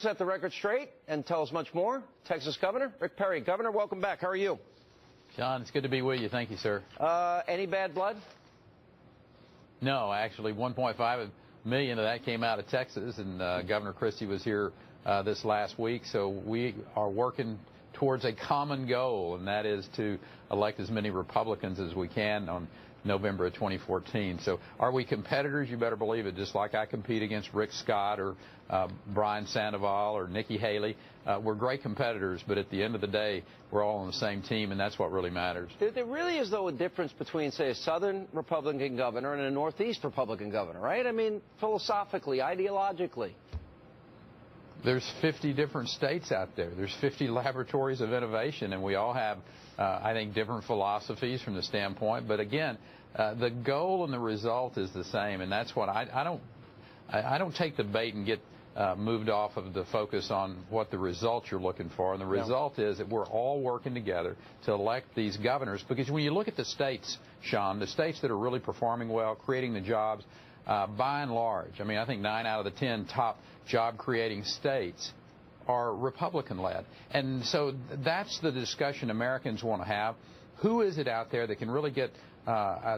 Set the record straight and tell us much more. Texas Governor Rick Perry. Governor, welcome back. How are you? John, it's good to be with you. Thank you, sir. Any bad blood? No, actually, 1.5 million of that came out of Texas, and Governor Christie was here this last week. So we are working towards a common goal, and that is to elect as many Republicans as we can on November of 2014. So are we competitors? You better believe it. Just like I compete against Rick Scott or Brian Sandoval or Nikki Haley. We're great competitors, but at the end of the day, we're all on the same team, and that's what really matters. There really is, though, a difference between, say, a Southern Republican governor and a Northeast Republican governor, right? I mean, philosophically, ideologically. There's 50 different states out there. There's 50 laboratories of innovation, and we all have, I think, different philosophies from the standpoint. But again, the goal and the result is the same, and that's what I don't take the bait and get moved off of the focus on what the result you're looking for. And the result is that we're all working together to elect these governors. Because when you look at the states, Sean, the states that are really performing well, creating the jobs, by and large, I mean, I think 9 out of the 10 top job-creating states are Republican-led. And so that's the discussion Americans want to have. Who is it out there that can really get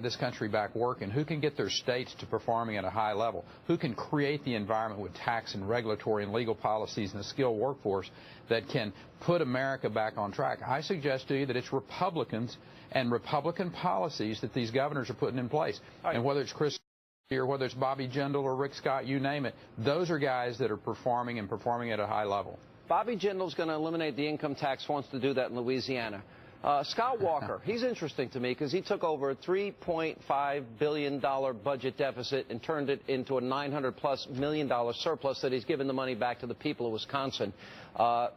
this country back working? Who can get their states to performing at a high level? Who can create the environment with tax and regulatory and legal policies and a skilled workforce that can put America back on track? I suggest to you that it's Republicans and Republican policies that these governors are putting in place. Right. And whether it's Chris or whether it's Bobby Jindal or Rick Scott, you name it, those are guys that are performing at a high level. Bobby Jindal's going to eliminate the income tax, wants to do that in Louisiana. Scott Walker, he's interesting to me because he took over a $3.5 billion budget deficit and turned it into a $900+ million surplus that he's given the money back to the people of Wisconsin.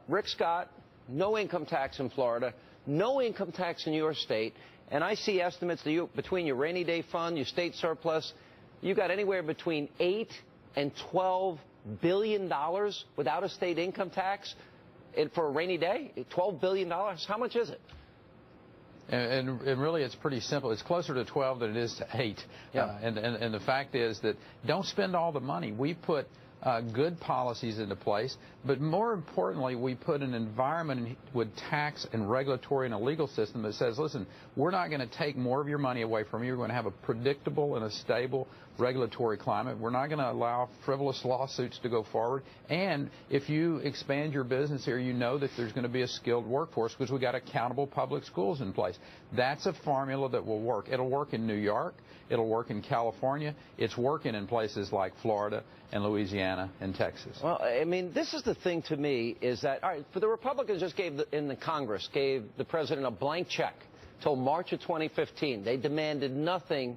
Rick Scott, no income tax in Florida, no income tax in your state, and I see estimates that between your rainy day fund, your state surplus, you got anywhere between $8 and $12 billion without a state income tax for a rainy day. $12 billion. How much is it? And really, it's pretty simple. It's closer to 12 than it is to 8. Yeah. And the fact is that don't spend all the money. We put good policies into place, but more importantly, we put an environment with tax and regulatory and a legal system that says, listen, we're not going to take more of your money away from you. We're going to have a predictable and a stable regulatory climate. We're not going to allow frivolous lawsuits to go forward. And if you expand your business here, you know that there's going to be a skilled workforce because we got accountable public schools in place. That's a formula that will work. It'll work in New York. It'll work in California. It's working in places like Florida and Louisiana and Texas. Well, I mean, this is the thing to me is that, all right, for the Republicans just in the Congress gave the president a blank check till March of 2015. They demanded nothing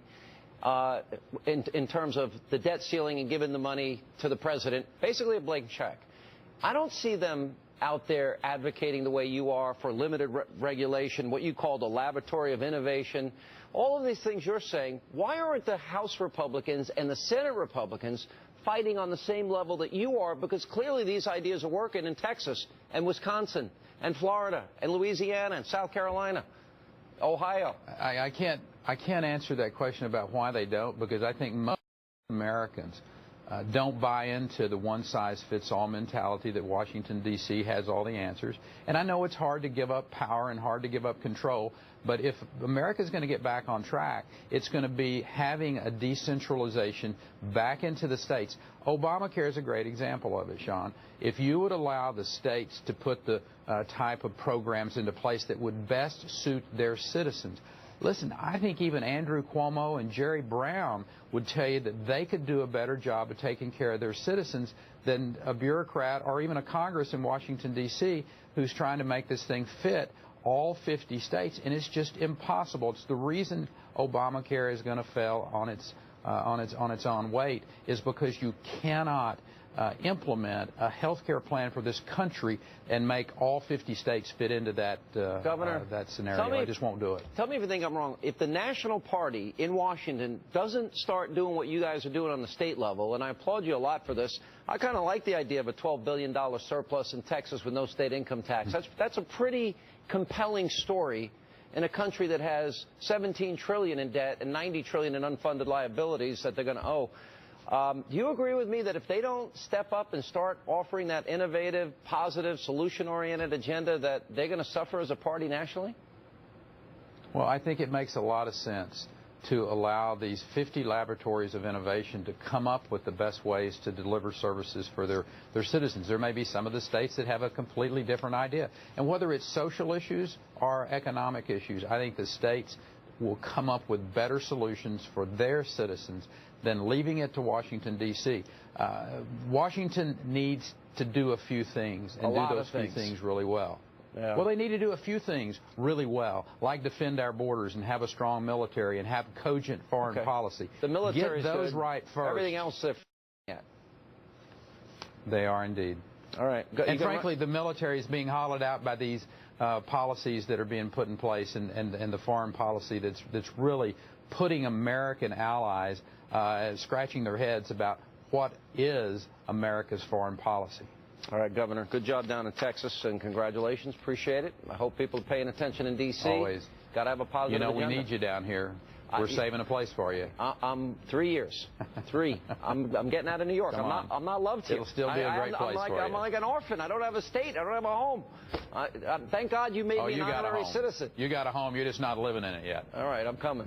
in terms of the debt ceiling and giving the money to the president, basically a blank check. I don't see them out there advocating the way you are for limited regulation, what you call the laboratory of innovation. All of these things you're saying, why aren't the House Republicans and the Senate Republicans fighting on the same level that you are? Because clearly these ideas are working in Texas and Wisconsin and Florida and Louisiana and South Carolina, Ohio. I can't answer that question about why they don't, because I think most Americans don't buy into the one-size-fits-all mentality that Washington, D.C. has all the answers. And I know it's hard to give up power and hard to give up control, but if America's going to get back on track, it's going to be having a decentralization back into the states. Obamacare is a great example of it, Sean. If you would allow the states to put the type of programs into place that would best suit their citizens. Listen, I think even Andrew Cuomo and Jerry Brown would tell you that they could do a better job of taking care of their citizens than a bureaucrat or even a Congress in Washington, D.C., who's trying to make this thing fit all 50 states, and it's just impossible. It's the reason Obamacare is going to fail on its own weight is because you cannot implement a health care plan for this country and make all 50 states fit into that that scenario. I just won't do it. Tell me if you think I'm wrong. If the National Party in Washington doesn't start doing what you guys are doing on the state level, and I applaud you a lot for this, I kind of like the idea of a $12 billion surplus in Texas with no state income tax. That's a pretty compelling story in a country that has $17 trillion in debt and $90 trillion in unfunded liabilities that they're going to owe. Do you agree with me that if they don't step up and start offering that innovative, positive, solution-oriented agenda, that they're going to suffer as a party nationally? Well, I think it makes a lot of sense to allow these 50 laboratories of innovation to come up with the best ways to deliver services for their citizens. There may be some of the states that have a completely different idea. And whether it's social issues or economic issues, I think the states will come up with better solutions for their citizens than leaving it to Washington, D.C. Washington needs to do a few things and do those few things really well. Yeah. Well, they need to do a few things really well, like defend our borders and have a strong military and have cogent foreign policy. The military, get those right first. Everything else, they're at. They are indeed. All right. And frankly, the military is being hollowed out by these policies that are being put in place, and the foreign policy that's really putting American allies scratching their heads about what is America's foreign policy. All right, Governor, good job down in Texas, and congratulations. Appreciate it. I hope people are paying attention in D.C. Always. Got to have a positive agenda. We need you down here. We're saving a place for you. I'm 3 years. 3. I'm getting out of New York. I'm not loved here. It'll still be a great place for you. I'm like an orphan. I don't have a state. I don't have a home. Thank God you made me an honorary citizen. You got a home. You're just not living in it yet. All right, I'm coming.